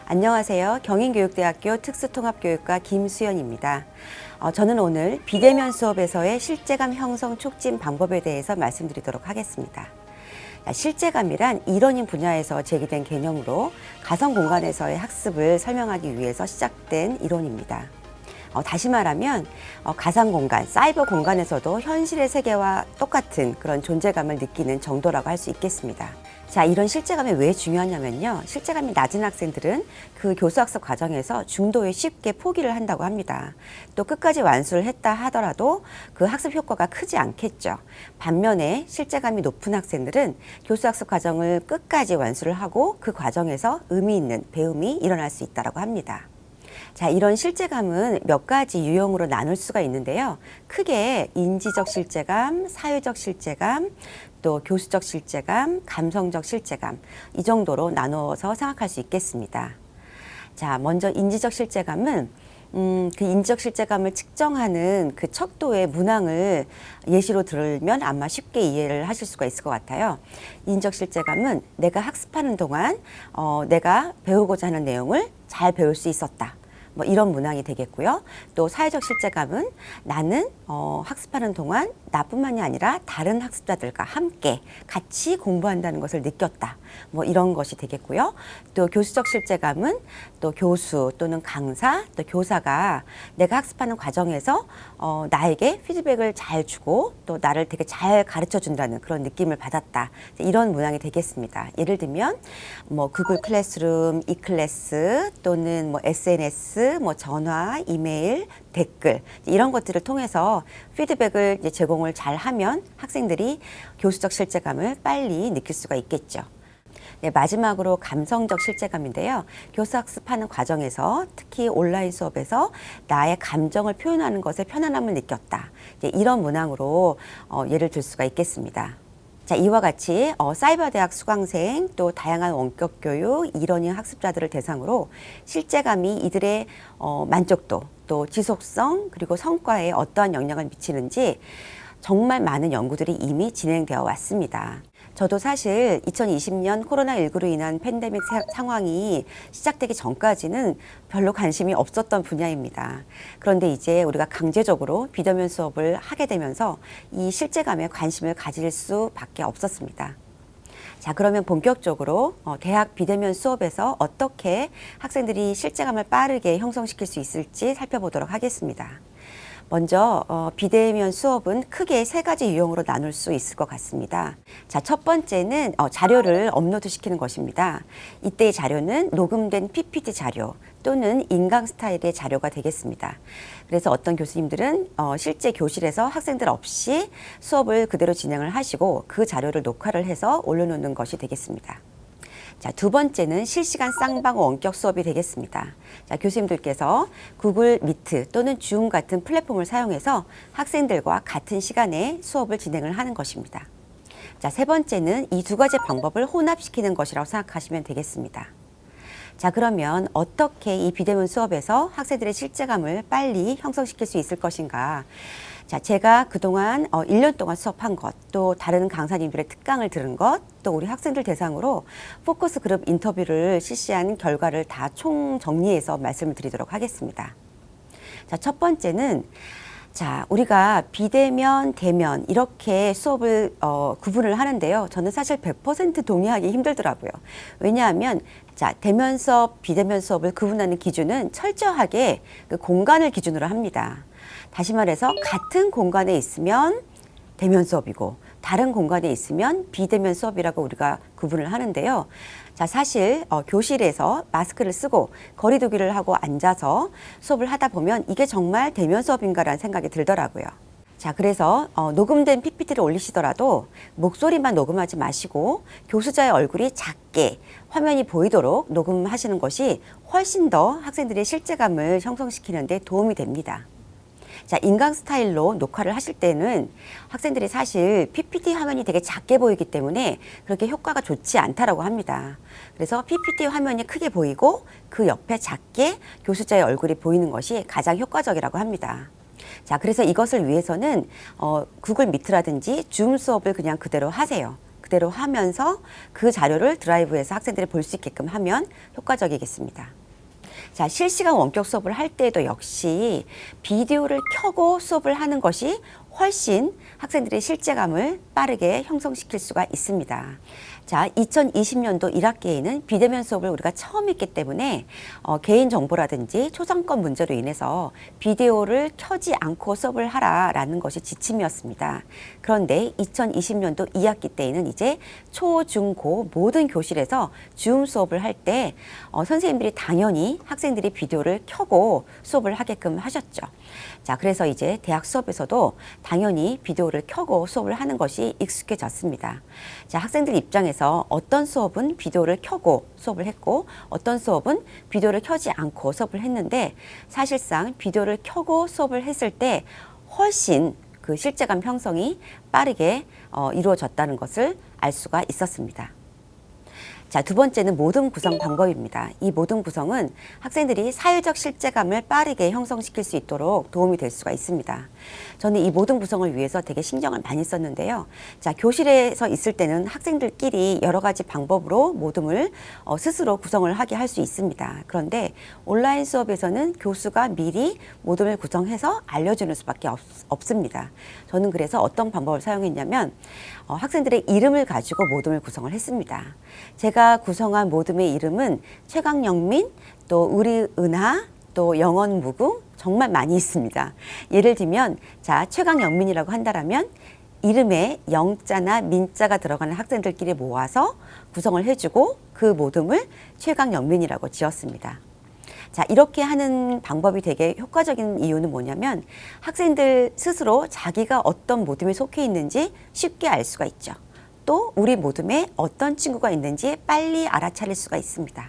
안녕하세요. 경인교육대학교 특수통합교육과 김수연입니다. 저는 오늘 비대면 수업에서의 실제감 형성 촉진 방법에 대해서 말씀드리도록 하겠습니다. 실제감이란 이론인 분야에서 제기된 개념으로 가상 공간에서의 학습을 설명하기 위해서 시작된 이론입니다. 다시 말하면 가상 공간, 사이버 공간에서도 현실의 세계와 똑같은 그런 존재감을 느끼는 정도라고 할 수 있겠습니다. 자, 이런 실제감이 왜 중요하냐면요. 실제감이 낮은 학생들은 그 교수학습 과정에서 중도에 쉽게 포기를 한다고 합니다. 또 끝까지 완수를 했다 하더라도 그 학습 효과가 크지 않겠죠. 반면에 실제감이 높은 학생들은 교수학습 과정을 끝까지 완수를 하고 그 과정에서 의미 있는 배움이 일어날 수 있다고 합니다. 자, 이런 실제감은 몇 가지 유형으로 나눌 수가 있는데요. 크게 인지적 실제감, 사회적 실제감, 또 교수적 실제감, 감성적 실제감, 이 정도로 나누어서 생각할 수 있겠습니다. 자, 먼저 인지적 실제감은 그 인지적 실제감을 측정하는 그 척도의 문항을 예시로 들면 아마 쉽게 이해를 하실 수가 있을 것 같아요. 인지적 실제감은 내가 학습하는 동안 내가 배우고자 하는 내용을 잘 배울 수 있었다. 뭐 이런 문항이 되겠고요. 또 사회적 실제감은 나는 학습하는 동안 나뿐만이 아니라 다른 학습자들과 함께 같이 공부한다는 것을 느꼈다. 뭐 이런 것이 되겠고요. 또 교수적 실제감은 또 교수 또는 강사 또 교사가 내가 학습하는 과정에서 나에게 피드백을 잘 주고 또 나를 되게 잘 가르쳐 준다는 그런 느낌을 받았다. 이런 문항이 되겠습니다. 예를 들면 뭐 구글 클래스룸, 이클래스 또는 뭐 SNS, 뭐 전화, 이메일, 댓글 이런 것들을 통해서 피드백을 이제 제공을 잘 하면 학생들이 교수적 실제감을 빨리 느낄 수가 있겠죠. 네, 마지막으로 감성적 실제감인데요. 교수학습하는 과정에서 특히 온라인 수업에서 나의 감정을 표현하는 것에 편안함을 느꼈다. 이제 이런 문항으로 예를 들 수가 있겠습니다. 자, 이와 같이 사이버대학 수강생 또 다양한 원격교육, 이러닝 학습자들을 대상으로 실제감이 이들의 만족도 또 지속성 그리고 성과에 어떠한 영향을 미치는지 정말 많은 연구들이 이미 진행되어 왔습니다. 저도 사실 2020년 코로나19로 인한 팬데믹 상황이 시작되기 전까지는 별로 관심이 없었던 분야입니다. 그런데 이제 우리가 강제적으로 비대면 수업을 하게 되면서 이 실제감에 관심을 가질 수밖에 없었습니다. 자, 그러면 본격적으로 대학 비대면 수업에서 어떻게 학생들이 실제감을 빠르게 형성시킬 수 있을지 살펴보도록 하겠습니다. 먼저 비대면 수업은 크게 세 가지 유형으로 나눌 수 있을 것 같습니다. 자, 첫 번째는 자료를 업로드 시키는 것입니다. 이때의 자료는 녹음된 PPT 자료 또는 인강 스타일의 자료가 되겠습니다. 그래서 어떤 교수님들은 실제 교실에서 학생들 없이 수업을 그대로 진행을 하시고 그 자료를 녹화를 해서 올려놓는 것이 되겠습니다. 자, 두 번째는 실시간 쌍방 원격 수업이 되겠습니다. 자, 교수님들께서 구글 미트 또는 줌 같은 플랫폼을 사용해서 학생들과 같은 시간에 수업을 진행을 하는 것입니다. 자, 세 번째는 이 두 가지 방법을 혼합시키는 것이라고 생각하시면 되겠습니다. 자, 그러면 어떻게 이 비대면 수업에서 학생들의 실제감을 빨리 형성시킬 수 있을 것인가? 자, 제가 그동안 1년 동안 수업한 것, 또 다른 강사님들의 특강을 들은 것, 또 우리 학생들 대상으로 포커스 그룹 인터뷰를 실시한 결과를 다 총 정리해서 말씀을 드리도록 하겠습니다. 자, 첫 번째는 자, 우리가 비대면, 대면 이렇게 수업을 구분을 하는데요. 저는 사실 100% 동의하기 힘들더라고요. 왜냐하면 자, 대면 수업, 비대면 수업을 구분하는 기준은 철저하게 그 공간을 기준으로 합니다. 다시 말해서 같은 공간에 있으면 대면 수업이고 다른 공간에 있으면 비대면 수업이라고 우리가 구분을 하는데요. 자, 사실 교실에서 마스크를 쓰고 거리 두기를 하고 앉아서 수업을 하다 보면 이게 정말 대면 수업인가라는 생각이 들더라고요. 자, 그래서 녹음된 PPT를 올리시더라도 목소리만 녹음하지 마시고 교수자의 얼굴이 작게 화면이 보이도록 녹음하시는 것이 훨씬 더 학생들의 실제감을 형성시키는 데 도움이 됩니다. 자, 인강 스타일로 녹화를 하실 때는 학생들이 사실 PPT 화면이 되게 작게 보이기 때문에 그렇게 효과가 좋지 않다라고 합니다. 그래서 PPT 화면이 크게 보이고 그 옆에 작게 교수자의 얼굴이 보이는 것이 가장 효과적이라고 합니다. 자, 그래서 이것을 위해서는 구글 미트라든지 줌 수업을 그냥 그대로 하세요. 그대로 하면서 그 자료를 드라이브에서 학생들이 볼 수 있게끔 하면 효과적이겠습니다. 자, 실시간 원격 수업을 할 때에도 역시 비디오를 켜고 수업을 하는 것이 훨씬 학생들의 실제감을 빠르게 형성시킬 수가 있습니다. 자, 2020년도 1학기에는 비대면 수업을 우리가 처음 했기 때문에 개인정보라든지 초상권 문제로 인해서 비디오를 켜지 않고 수업을 하라라는 것이 지침이었습니다. 그런데 2020년도 2학기 때에는 이제 초, 중, 고 모든 교실에서 줌 수업을 할 때 선생님들이 당연히 학생들이 비디오를 켜고 수업을 하게끔 하셨죠. 자, 그래서 이제 대학 수업에서도 당연히 비디오를 켜고 수업을 하는 것이 익숙해졌습니다. 자, 학생들 입장에서 어떤 수업은 비디오를 켜고 수업을 했고 어떤 수업은 비디오를 켜지 않고 수업을 했는데 사실상 비디오를 켜고 수업을 했을 때 훨씬 그 실제감 형성이 빠르게 이루어졌다는 것을 알 수가 있었습니다. 자, 두 번째는 모둠 구성 방법입니다. 이 모둠 구성은 학생들이 사회적 실제감을 빠르게 형성시킬 수 있도록 도움이 될 수가 있습니다. 저는 이 모둠 구성을 위해서 되게 신경을 많이 썼는데요. 자, 교실에서 있을 때는 학생들끼리 여러 가지 방법으로 모둠을 스스로 구성을 하게 할 수 있습니다. 그런데 온라인 수업에서는 교수가 미리 모둠을 구성해서 알려주는 수밖에 없습니다. 저는 그래서 어떤 방법을 사용했냐면 학생들의 이름을 가지고 모둠을 구성을 했습니다. 제가 구성한 모둠의 이름은 최강영민, 또 우리은하, 또 영원무궁 정말 많이 있습니다. 예를 들면 자, 최강영민이라고 한다면 이름에 영자나 민자가 들어가는 학생들끼리 모아서 구성을 해주고 그 모둠을 최강영민이라고 지었습니다. 자, 이렇게 하는 방법이 되게 효과적인 이유는 뭐냐면 학생들 스스로 자기가 어떤 모둠에 속해 있는지 쉽게 알 수가 있죠. 또 우리 모둠에 어떤 친구가 있는지 빨리 알아차릴 수가 있습니다.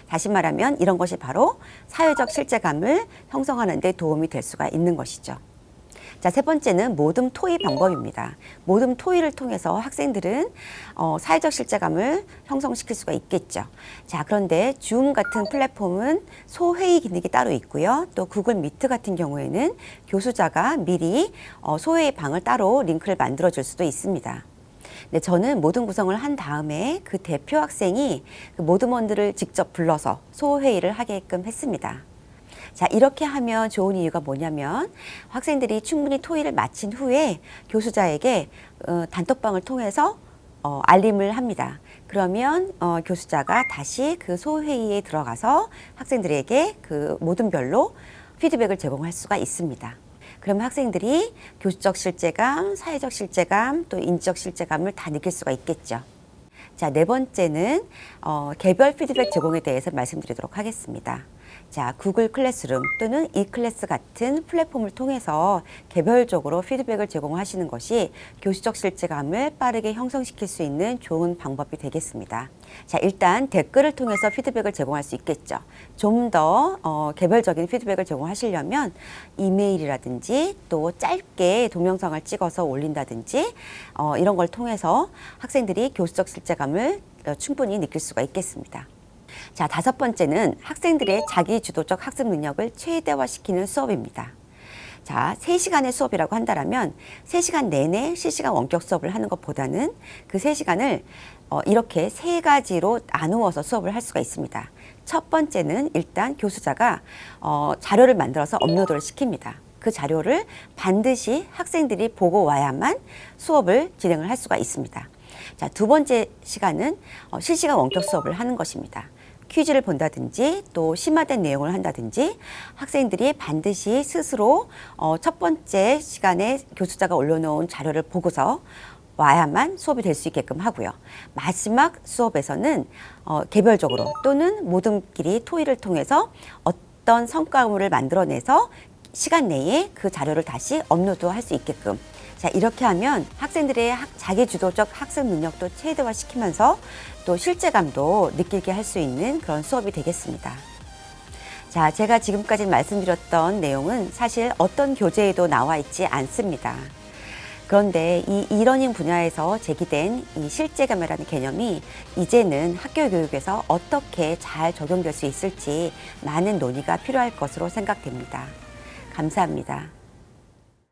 다시 말하면 이런 것이 바로 사회적 실제감을 형성하는 데 도움이 될 수가 있는 것이죠. 자, 세 번째는 모둠 토의 방법입니다. 모둠 토의를 통해서 학생들은 사회적 실제감을 형성시킬 수가 있겠죠. 자, 그런데 줌 같은 플랫폼은 소회의 기능이 따로 있고요. 또 구글 미트 같은 경우에는 교수자가 미리 소회의 방을 따로 링크를 만들어 줄 수도 있습니다. 네, 저는 모둠 구성을 한 다음에 그 대표 학생이 그 모둠원들을 직접 불러서 소회의를 하게끔 했습니다. 자, 이렇게 하면 좋은 이유가 뭐냐면 학생들이 충분히 토의를 마친 후에 교수자에게 단톡방을 통해서 알림을 합니다. 그러면 교수자가 다시 그 소회의에 들어가서 학생들에게 그 모둠별로 피드백을 제공할 수가 있습니다. 그러면 학생들이 교수적 실제감, 사회적 실제감, 또 인지적 실제감을 다 느낄 수가 있겠죠. 자, 네 번째는 개별 피드백 제공에 대해서 말씀드리도록 하겠습니다. 자, 구글 클래스룸 또는 이클래스 같은 플랫폼을 통해서 개별적으로 피드백을 제공하시는 것이 교수적 실제감을 빠르게 형성시킬 수 있는 좋은 방법이 되겠습니다. 자, 일단 댓글을 통해서 피드백을 제공할 수 있겠죠. 좀 더 개별적인 피드백을 제공하시려면 이메일이라든지 또 짧게 동영상을 찍어서 올린다든지 이런 걸 통해서 학생들이 교수적 실제감을 충분히 느낄 수가 있겠습니다. 자, 다섯 번째는 학생들의 자기주도적 학습 능력을 최대화시키는 수업입니다. 자, 3시간의 수업이라고 한다면 3시간 내내 실시간 원격 수업을 하는 것보다는 그 3시간을 이렇게 3가지로 나누어서 수업을 할 수가 있습니다. 첫 번째는 일단 교수자가 자료를 만들어서 업로드를 시킵니다. 그 자료를 반드시 학생들이 보고 와야만 수업을 진행을 할 수가 있습니다. 자, 두 번째 시간은 실시간 원격 수업을 하는 것입니다. 퀴즈를 본다든지 또 심화된 내용을 한다든지 학생들이 반드시 스스로 첫 번째 시간에 교수자가 올려놓은 자료를 보고서 와야만 수업이 될 수 있게끔 하고요. 마지막 수업에서는 개별적으로 또는 모둠끼리 토의를 통해서 어떤 성과물을 만들어내서 시간 내에 그 자료를 다시 업로드할 수 있게끔, 자, 이렇게 하면 학생들의 자기주도적 학습 능력도 최대화시키면서 또 실제감도 느끼게 할 수 있는 그런 수업이 되겠습니다. 자, 제가 지금까지 말씀드렸던 내용은 사실 어떤 교재에도 나와 있지 않습니다. 그런데 이 이러닝 분야에서 제기된 이 실제감이라는 개념이 이제는 학교 교육에서 어떻게 잘 적용될 수 있을지 많은 논의가 필요할 것으로 생각됩니다. 감사합니다.